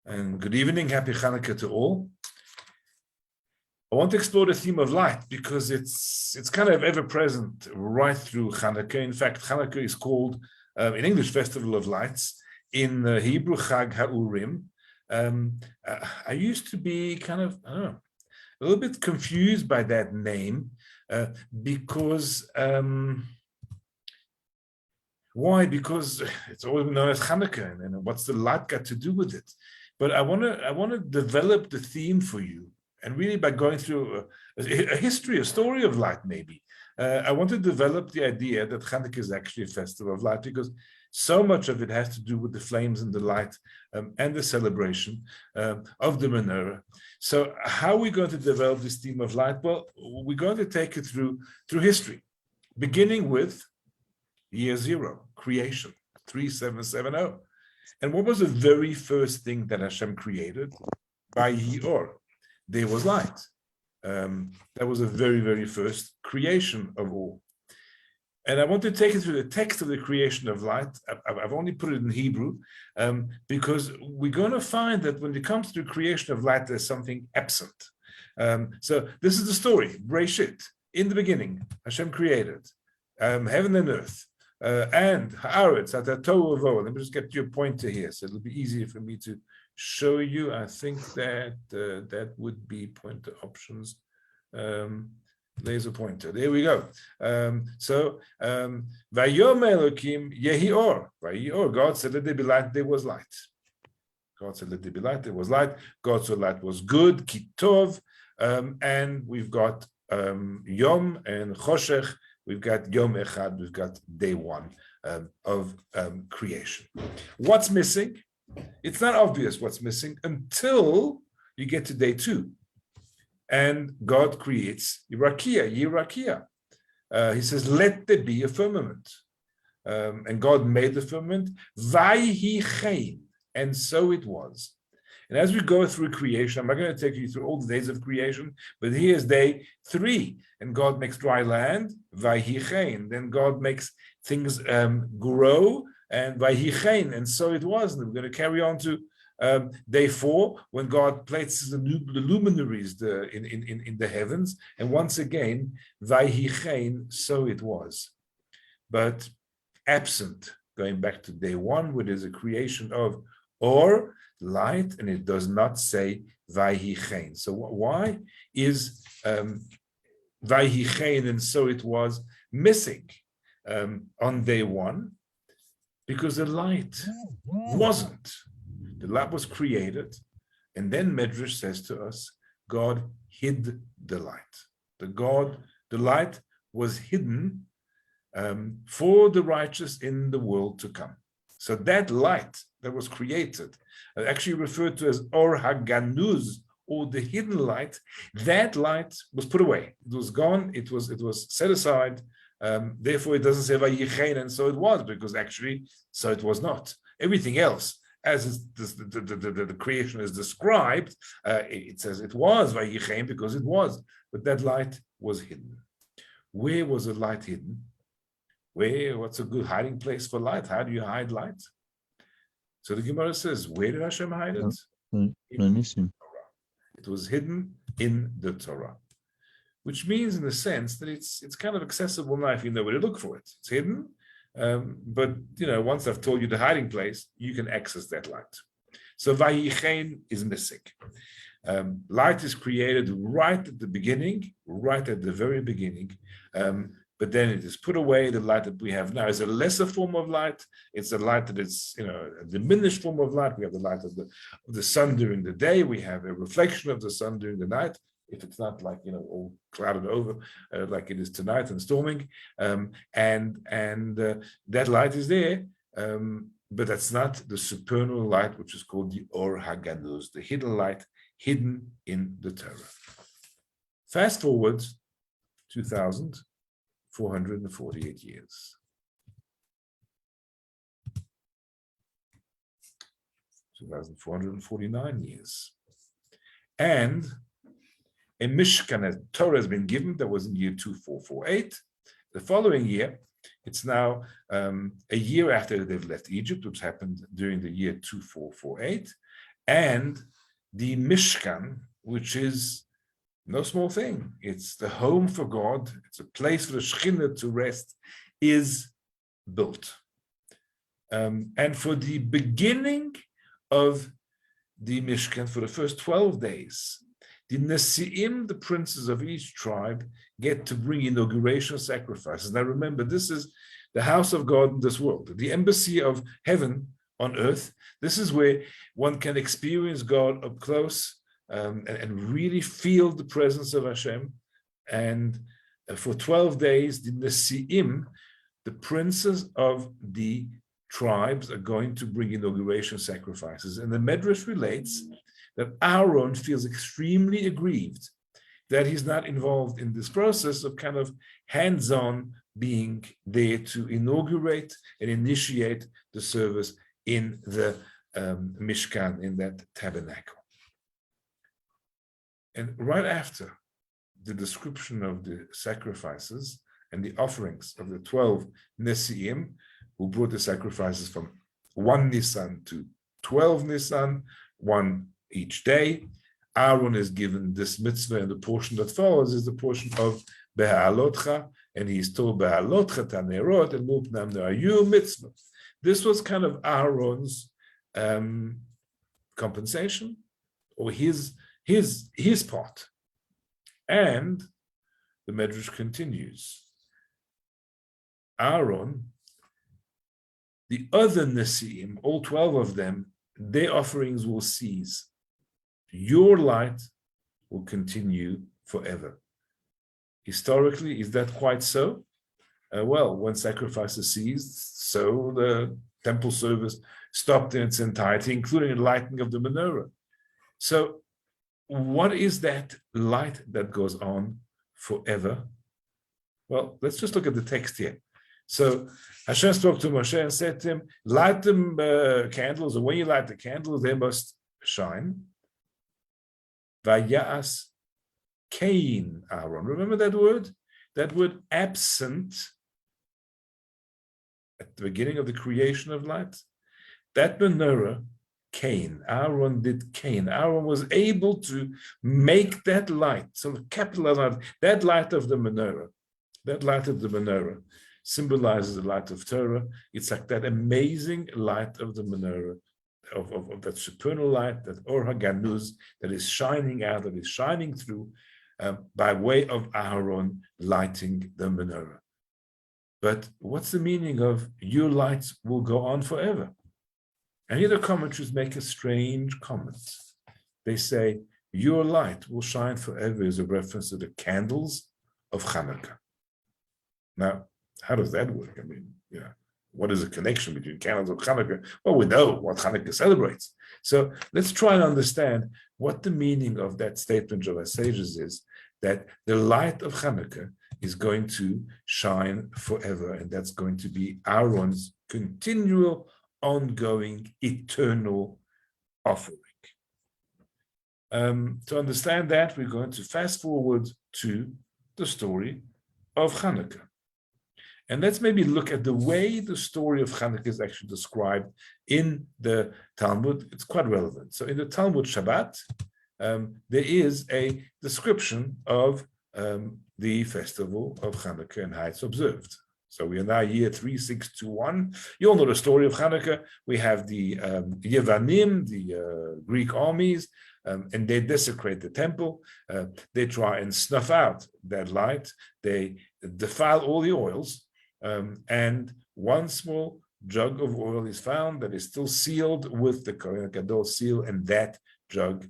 And good evening, happy Hanukkah to all. I want to explore the theme of light because it's kind of ever present right through Hanukkah. In fact, Hanukkah is called in English Festival of Lights, in Hebrew Chag HaUrim. I used to be kind of, I don't know, a little bit confused by that name because why? Because it's always been known as Hanukkah, and what's the light got to do with it? But I want to develop the theme for you, and really by going through a history, a story of light, maybe. I want to develop the idea that Hanukkah is actually a festival of light because so much of it has to do with the flames and the light and the celebration of the menorah. So how are we going to develop this theme of light? Well, we're going to take it through history, beginning with year zero, creation, 3770. And what was the very first thing that Hashem created? Vayior, there was light. That was the very, very first creation of all. And I want to take you through the text of the creation of light. I've only put it in Hebrew because we're going to find that when it comes to the creation of light, there's something absent. So this is the story, Breshit. In the beginning, Hashem created heaven and earth. And haaretz at the tohu v'oh. Let me just get your pointer here, so it'll be easier for me to show you. I think that that would be pointer options. Laser pointer. There we go. So Vayom Elokim yehi or. Vayior. God said, "Let there be light." There was light. God said, "Let there be light." There was light. God said, "Light was good." Kitov. And we've got Yom and Choshech. We've got Yom Echad, we've got day one of creation. What's missing? It's not obvious what's missing until you get to day two. And God creates Yirakia. He says, let there be a firmament. And God made the firmament, Vayhi Chein, and so it was. And as we go through creation, I'm not going to take you through all the days of creation, but here's day 3, and God makes dry land, Vayhichein. Then God makes things grow, and Vayhichein, and so it was. And we're going to carry on to day 4, when God places the luminaries in the heavens, and once again, Vayhichein, so it was. But absent, going back to day 1, where there's a creation of or light, and it does not say Vayhichein. So why is Vayhichein, and so it was, missing on day 1? Because the light wasn't. The light was created, and then Medrash says to us, God hid the light. The light was hidden for the righteous in the world to come. So that light that was created, actually referred to as Or HaGanuz, or the hidden light, that light was put away. It was gone. It was set aside. Therefore, it doesn't say Vayichein, and so it was, because actually, so it was not. Everything else, as the creation is described, it says it was Vayichein because it was, but that light was hidden. Where was the light hidden? What's a good hiding place for light? How do you hide light? So the Gemara says, where did Hashem hide it? It was hidden in the Torah, which means in the sense that it's kind of accessible now if you know where to look for it. It's hidden, but once I've told you the hiding place, you can access that light. So Vayichein is missing. Light is created right at the beginning, right at the very beginning. But then it is put away. The light that we have now is a lesser form of light. It's a light that is, a diminished form of light. We have the light of the sun during the day. We have a reflection of the sun during the night, if it's not like, all clouded over like it is tonight and storming. And that light is there, but that's not the supernal light, which is called the Or HaGanuz, the hidden light, hidden in the Torah. Fast forward 2,448 years. 2,449 years. And a Mishkan, a Torah has been given. That was in year 2448. The following year, it's now a year after they've left Egypt, which happened during the year 2448. and the Mishkan, which is no small thing. It's the home for God. It's a place for the Shekhinah to rest, is built. And for the beginning of the Mishkan, for the first 12 days, the Nesi'im, the princes of each tribe, get to bring inauguration sacrifices. Now remember, this is the house of God in this world, the embassy of heaven on earth. This is where one can experience God up close and really feel the presence of Hashem. And for 12 days, the Nesi'im, the princes of the tribes, are going to bring inauguration sacrifices. And the Medrash relates that Aaron feels extremely aggrieved that he's not involved in this process of kind of hands-on being there to inaugurate and initiate the service in the Mishkan, in that tabernacle. And right after the description of the sacrifices and the offerings of the 12 Nesi'im, who brought the sacrifices from 1 Nisan to 12 Nisan, one each day, Aaron is given this mitzvah, and the portion that follows is the portion of Be'alotcha, and he's told Be'alotcha tanerot and mupnam ne'ayu mitzvah. This was kind of Aaron's compensation, or his part. And the Medrash continues. Aaron, the other Nesi'im, all 12 of them, their offerings will cease. Your light will continue forever. Historically, is that quite so? Well, when sacrifices ceased, so the temple service stopped in its entirety, including the lighting of the menorah. So what is that light that goes on forever? Well, let's just look at the text here. So Hashem spoke to Moshe and said to him, light them candles, and when you light the candles, they must shine. Vayas Kain Aaron. Remember that word? That word absent at the beginning of the creation of light. That menorah, Cain. Aaron did Cain. Aaron was able to make that light, so capital light, that light of the menorah. That light of the menorah symbolizes the light of Torah. It's like that amazing light of the menorah, of that supernal light, that Or HaGanuz, that is shining out, that is shining through by way of Aaron lighting the menorah. But what's the meaning of your lights will go on forever? And here the commentaries make a strange comment. They say, your light will shine forever is a reference to the candles of Hanukkah. Now, how does that work? I mean, what is the connection between candles of Hanukkah? Well, we know what Hanukkah celebrates. So let's try and understand what the meaning of that statement of our sages is, that the light of Hanukkah is going to shine forever, and that's going to be Aaron's continual, ongoing, eternal offering. To understand that, we're going to fast forward to the story of Hanukkah. And let's maybe look at the way the story of Hanukkah is actually described in the Talmud. It's quite relevant. So in the Talmud Shabbat, there is a description of the festival of Hanukkah and how it's observed. So we are now year 3621. You all know the story of Hanukkah. We have the Yevanim, the Greek armies, and they desecrate the temple. They try and snuff out that light. They defile all the oils. And one small jug of oil is found that is still sealed with the Kohen Gadol seal, and that jug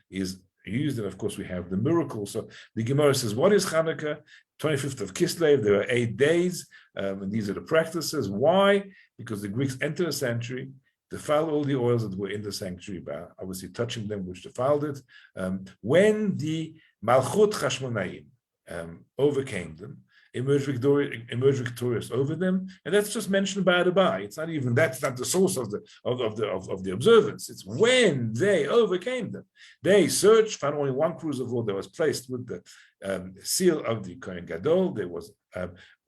is used. And of course, we have the miracle. So the Gemara says, what is Hanukkah? 25th of Kislev, there are 8 days, and these are the practices. Why? Because the Greeks entered the sanctuary, defiled all the oils that were in the sanctuary by obviously touching them, which defiled it. When the Malchut Chashmonaim overcame them, emerged victorious over them, and that's just mentioned by the by. It's not even, that's not the source of the observance. It's when they overcame them. They searched, found only one cruse of oil that was placed with the seal of the Kohen Gadol. There was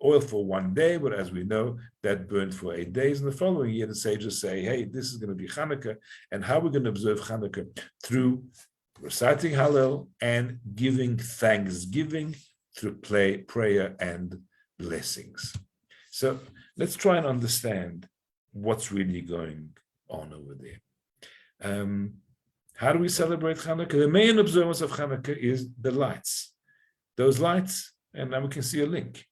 oil for 1 day, but as we know, that burned for 8 days. And the following year, the sages say, hey, this is going to be Hanukkah. And how we're going to observe Hanukkah? Through reciting Hallel and giving thanksgiving through prayer and blessings. So let's try and understand what's really going on over there. How do we celebrate Hanukkah? The main observance of Hanukkah is the lights. Those lights, and now we can see a link.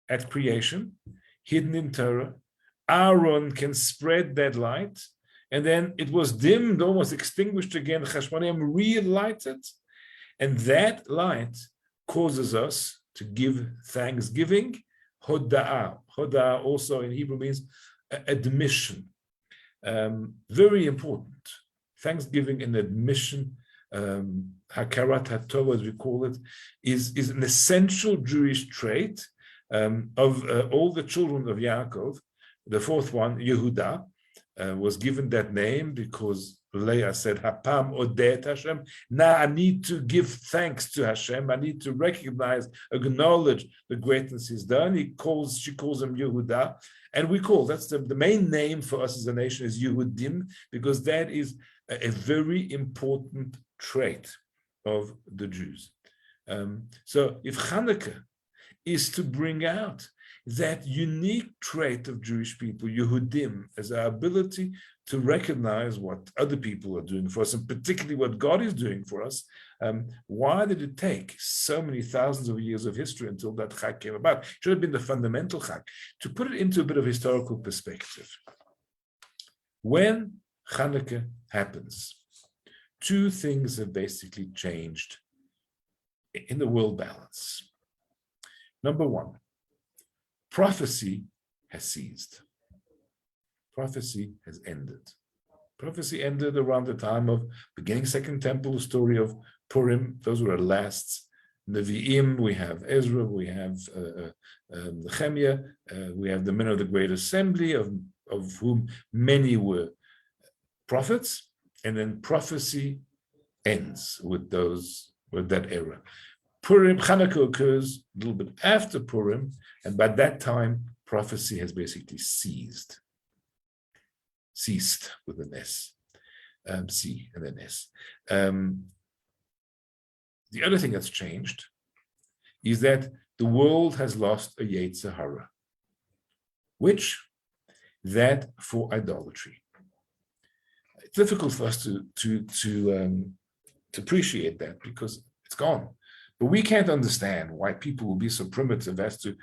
At creation, hidden in Torah, Aaron can spread that light, and then it was dimmed, almost extinguished again. Chashmonaim relighted, and that light causes us to give thanksgiving. Hoda'ah. Hoda'ah also in Hebrew means admission. Very important. Thanksgiving and admission, Hakarat HaTorah, as we call it, is an essential Jewish trait of all the children of Yaakov. The fourth one, Yehuda, was given that name because Leah said, Hapam odet Hashem. Now I need to give thanks to Hashem. I need to recognize, acknowledge the greatness He's done. She calls him Yehuda. And we call, that's the main name for us as a nation is Yehudim, because that is a very important trait of the Jews. So if Hanukkah is to bring out that unique trait of Jewish people, Yehudim, as our ability to recognize what other people are doing for us, and particularly what God is doing for us, why did it take so many thousands of years of history until that Chag came about? It should have been the fundamental Chag. To put it into a bit of historical perspective, when Hanukkah happens, two things have basically changed in the world balance. Number one, prophecy has ceased. Prophecy has ended. Prophecy ended around the time of beginning Second Temple, the story of Purim. Those were the last Nevi'im. We have Ezra, we have Nehemiah, we have the men of the Great Assembly, of whom many were prophets, and then prophecy ends with that era. Purim, Hanukkah occurs a little bit after Purim, and by that time, prophecy has basically ceased with an S, C and an S. The other thing that's changed is that the world has lost a Yetzer Hara, that for idolatry. It's difficult for us to appreciate that because it's gone. But we can't understand why people will be so primitive as to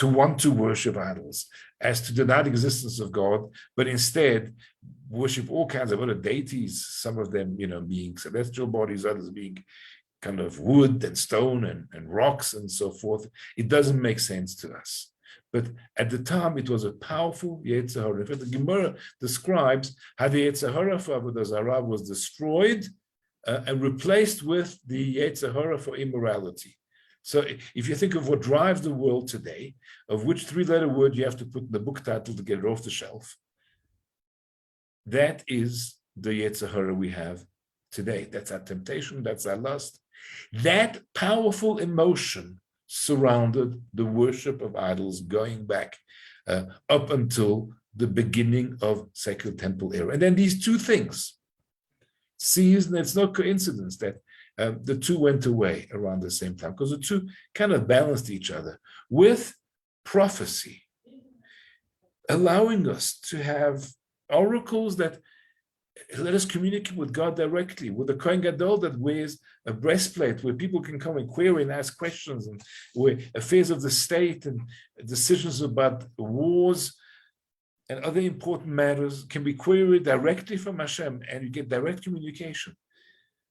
want to worship idols, as to deny the existence of God, but instead worship all kinds of other deities, some of them, being celestial bodies, others being kind of wood and stone and rocks and so forth. It doesn't make sense to us. But at the time, it was a powerful Yetzer Hara. In fact, the Gemara describes how the Yetzer Hara for Avodah Zarah was destroyed and replaced with the Yetzer Hara for immorality. So if you think of what drives the world today, of which three-letter word you have to put in the book title to get it off the shelf, that is the Yetzer Hara we have today. That's our temptation, that's our lust. That powerful emotion surrounded the worship of idols going back up until the beginning of Second Temple era. And then these two things ceased, and it's no coincidence that the two went away around the same time, because the two kind of balanced each other with prophecy, allowing us to have oracles that let us communicate with God directly, with the Kohen Gadol that wears a breastplate where people can come and query and ask questions, and where affairs of the state and decisions about wars and other important matters can be queried directly from Hashem, and you get direct communication.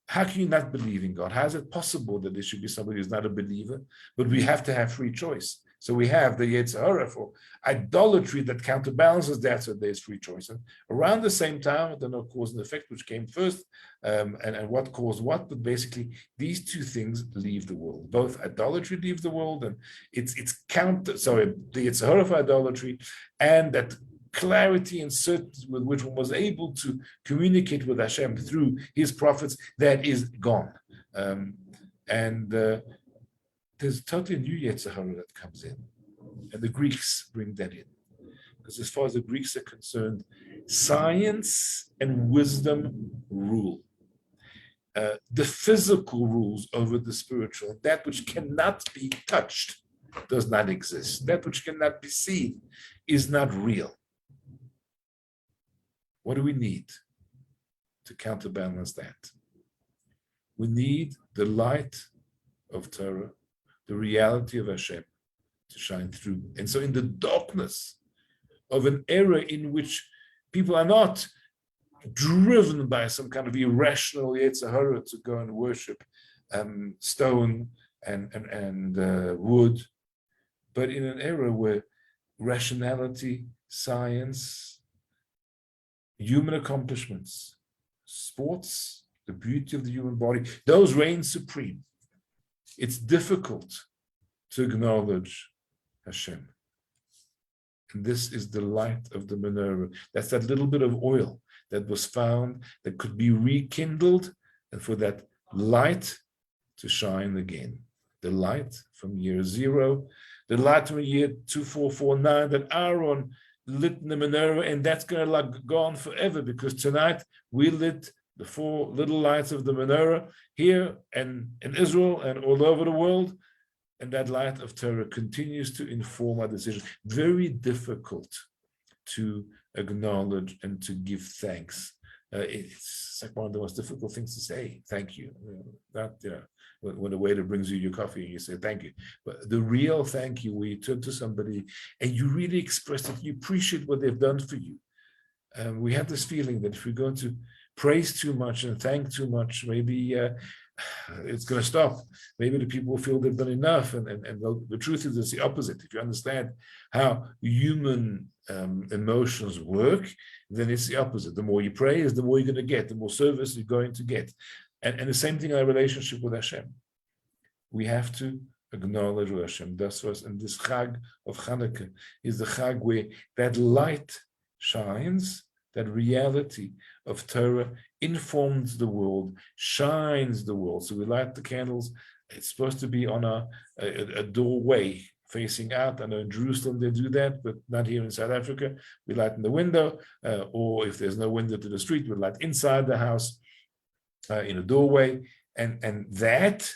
How can you not believe in God? How is it possible that there should be somebody who's not a believer? But we have to have free choice. So we have the Yetzer Hara for idolatry that counterbalances that, so there's free choice. And around the same time, I don't know cause and effect, which came first, and what caused what, but basically these two things leave the world. Both idolatry leaves the world, and the Yetzer Hara for idolatry, and that clarity and certainty with which one was able to communicate with Hashem through his prophets, that is gone. there's totally a new Yetzer Hara that comes in. And the Greeks bring that in. Because as far as the Greeks are concerned, science and wisdom rule. The physical rules over the spiritual. That which cannot be touched does not exist. That which cannot be seen is not real. What do we need to counterbalance that? We need the light of Torah, the reality of Hashem, to shine through. And so in the darkness of an era in which people are not driven by some kind of irrational Yetzer Hara to go and worship stone and wood, but in an era where rationality, science, human accomplishments, sports, the beauty of the human body, those reign supreme. It's difficult to acknowledge Hashem. And this is the light of the menorah. That's that little bit of oil that was found that could be rekindled, and for that light to shine again. The light from year 0, the light from year 2449 that Aaron lit in the menorah, and that's going to go on forever, because tonight we lit the 4 little lights of the menorah here and in Israel and all over the world. And that light of Torah continues to inform our decisions. Very difficult to acknowledge and to give thanks. It's like one of the most difficult things to say, thank you. When the waiter brings you your coffee and you say thank you. But the real thank you, where you turn to somebody and you really express that you appreciate what they've done for you. We have this feeling that if we're going to praise too much and thank too much, maybe it's going to stop. Maybe the people will feel they've done enough. And the truth is, it's the opposite. If you understand how human emotions work, then it's the opposite. The more you praise, the more you're going to get, the more service you're going to get. And the same thing in our relationship with Hashem. We have to acknowledge what Hashem does for us. And this Chag of Hanukkah is the Chag where that light shines, that reality of Torah informs the world, shines the world. So we light the candles. It's supposed to be on a doorway facing out. I know in Jerusalem they do that, but not here in South Africa. We light in the window, or if there's no window to the street, we light inside the house in a doorway. And that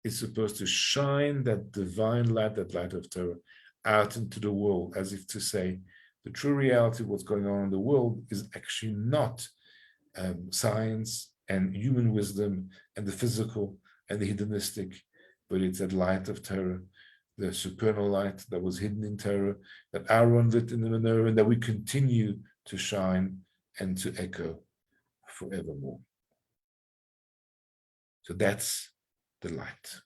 is supposed to shine that divine light, that light of Torah, out into the world, as if to say, the true reality of what's going on in the world is actually not science and human wisdom and the physical and the hedonistic, but it's that light of Torah, the supernal light that was hidden in Torah, that Aaron lit in the menorah, and that we continue to shine and to echo forevermore. So that's the light.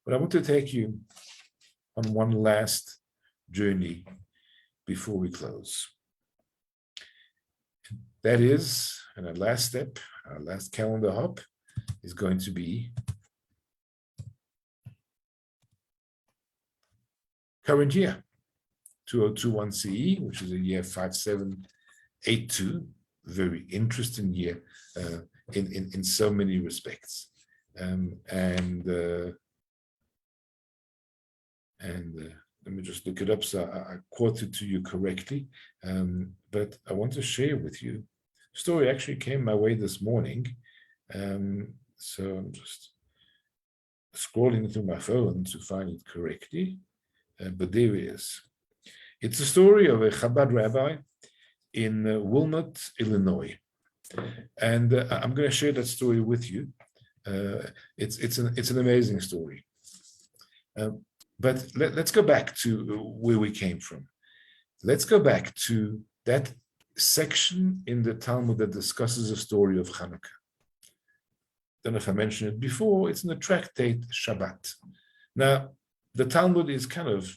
But I want to take you on one last journey before we close. That is, and our last step, our last calendar hop is going to be current year, 2021 CE, which is a year 5782, very interesting year in so many respects. Let me just look it up so I quoted to you correctly. But I want to share with you. The story actually came my way this morning. So I'm just scrolling through my phone to find it correctly. But there it is. It's a story of a Chabad rabbi in Wilmot, Illinois. And I'm going to share that story with you. It's an amazing story. But let's go back to where we came from. Let's go back to that section in the Talmud that discusses the story of Hanukkah. Don't know if I mentioned it before. It's in the tractate Shabbat. Now, the Talmud is kind of,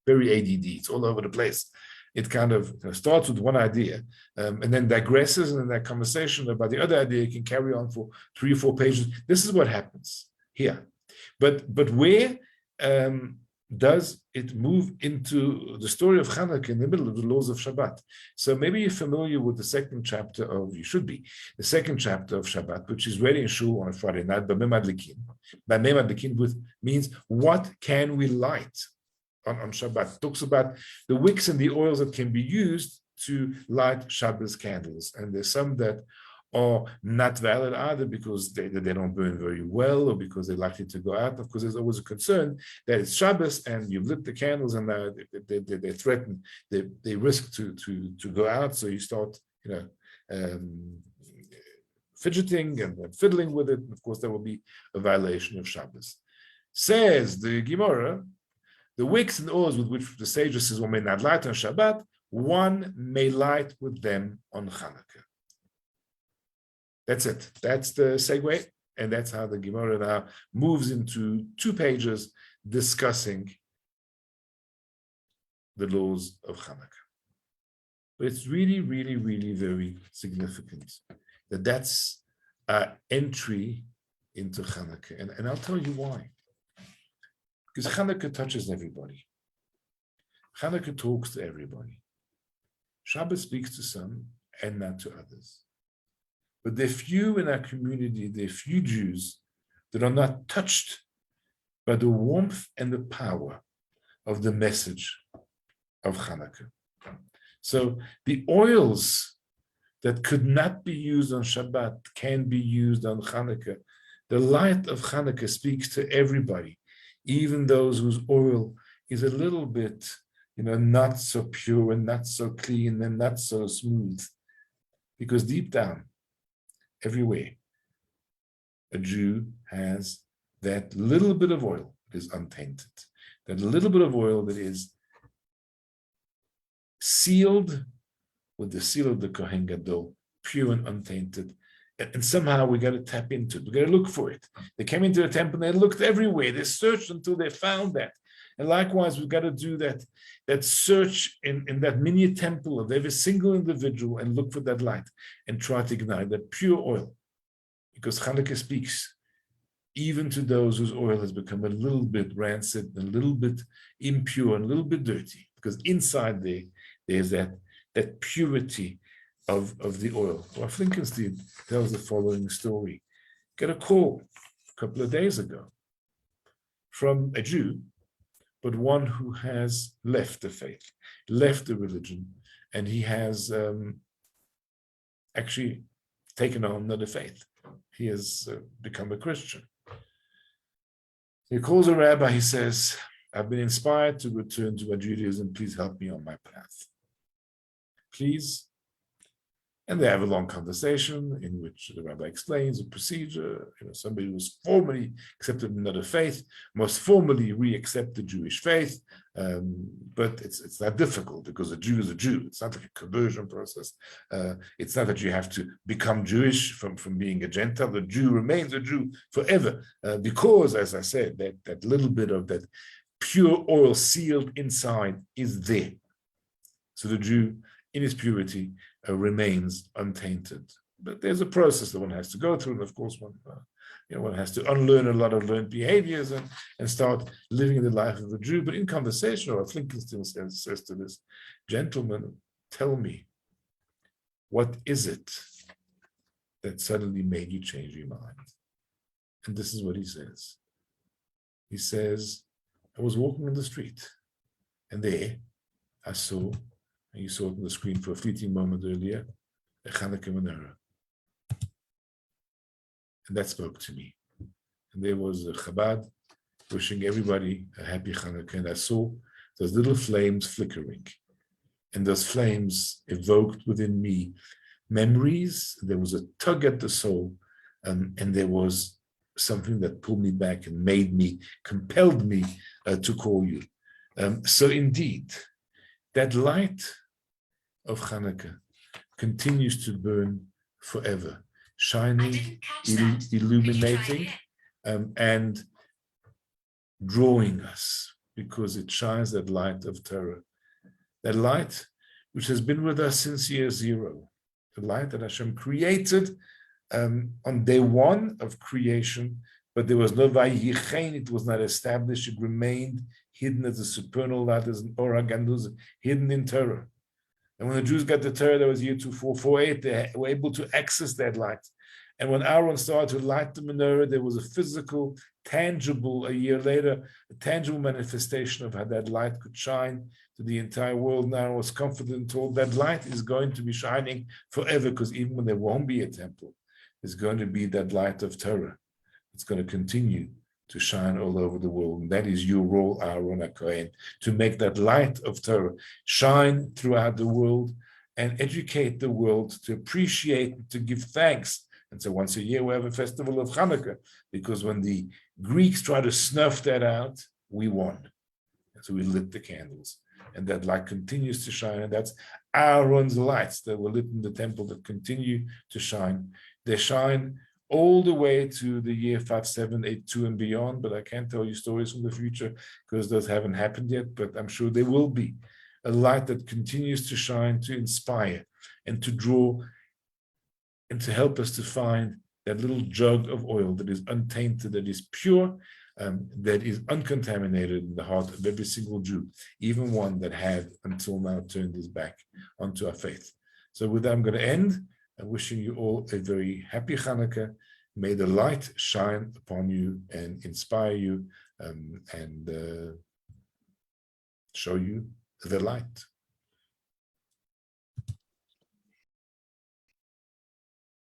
very ADD. It's all over the place. It kind of starts with one idea and then digresses, and then that conversation about the other idea can carry on for 3 or 4 pages. This is what happens here. But where does it move into the story of Hanukkah in the middle of the laws of Shabbat? So maybe you're familiar with the second chapter of, you should be, the second chapter of Shabbat, which is read in Shul on a Friday night, Bameh Madlikin, with means what can we light on Shabbat? It talks about the wicks and the oils that can be used to light Shabbos candles. And there's some that are not valid either because they don't burn very well or because they're likely to go out. Of course, there's always a concern that it's Shabbos and you've lit the candles and they threaten, they risk to go out. So you start, fidgeting and fiddling with it. Of course, there will be a violation of Shabbos. Says the Gemara, the wicks and oils with which the sages says one may not light on Shabbat, one may light with them on Hanukkah. That's it. That's the segue. And that's how the Gemara now moves into 2 pages discussing the laws of Hanukkah. But it's really, really, really very significant that that's our entry into Hanukkah. And I'll tell you why. Because Hanukkah touches everybody. Hanukkah talks to everybody. Shabbos speaks to some and not to others. But there are few in our community, there are few Jews that are not touched by the warmth and the power of the message of Hanukkah. So the oils that could not be used on Shabbat can be used on Hanukkah. The light of Hanukkah speaks to everybody, even those whose oil is a little bit, not so pure and not so clean and not so smooth. Because deep down, everywhere, a Jew has that little bit of oil that is untainted, that little bit of oil that is sealed with the seal of the Kohen Gadol, pure and untainted. And somehow we got to tap into it. We got to look for it. They came into the temple and they looked everywhere. They searched until they found that. And likewise, we've got to do that search in that mini temple of every single individual and look for that light and try to ignite that pure oil. Because Hanukkah speaks even to those whose oil has become a little bit rancid, a little bit impure, and a little bit dirty. Because inside there's that purity of the oil. Well, Flinkenstein tells the following story. Got a call a couple of days ago from a Jew, but one who has left the faith, left the religion, and he has actually taken on another faith. He has become a Christian. He calls a rabbi, he says, I've been inspired to return to Judaism, please help me on my path. Please. And they have a long conversation in which the rabbi explains the procedure. Somebody who's formally accepted another faith must formally re-accept the Jewish faith, but it's not difficult because a Jew is a Jew. It's not like a conversion process. It's not that you have to become Jewish from being a Gentile. The Jew remains a Jew forever because, as I said, that little bit of that pure oil sealed inside is there. So the Jew, in his purity, remains untainted. But there's a process that one has to go through, and of course one has to unlearn a lot of learned behaviors and start living the life of a Jew. But in conversation, or Flinkenstein says to this gentleman, tell me, what is it that suddenly made you change your mind? And this is what he says. He says, I was walking on the street, and there I saw, and you saw it on the screen for a fleeting moment earlier, a Hanukkah menorah. And that spoke to me. And there was a Chabad wishing everybody a happy Hanukkah. And I saw those little flames flickering. And those flames evoked within me memories. There was a tug at the soul. And there was something that pulled me back and compelled me to call you. So indeed, that light of Hanukkah continues to burn forever, shining, illuminating, and drawing us, because it shines that light of Torah, that light which has been with us since year zero, the light that Hashem created on day one of creation, but there was no Vayichein, it was not established, it remained hidden as a supernal light, as an Or HaGanuz, hidden in Torah. And when the Jews got the Torah, that was year 2448, they were able to access that light. And when Aaron started to light the menorah, there was a physical, tangible, a year later, a tangible manifestation of how that light could shine to the entire world. And Aaron was confident and told that light is going to be shining forever, because even when there won't be a temple, there's going to be that light of Torah. It's going to continue to shine all over the world. And that is your role, Aaron HaKohen, to make that light of Torah shine throughout the world and educate the world to appreciate, to give thanks. And so once a year we have a festival of Hanukkah, because when the Greeks try to snuff that out, we won. And so we lit the candles. And that light continues to shine. And that's Aaron's lights that were lit in the temple that continue to shine. They shine all the way to the year 5782 and beyond, but I can't tell you stories from the future because those haven't happened yet, but I'm sure there will be a light that continues to shine, to inspire and to draw and to help us to find that little jug of oil that is untainted, that is pure, that is uncontaminated in the heart of every single Jew, even one that had until now turned his back onto our faith. So with that, I'm going to end. I'm wishing you all a very happy Hanukkah. May the light shine upon you and inspire you and show you the light.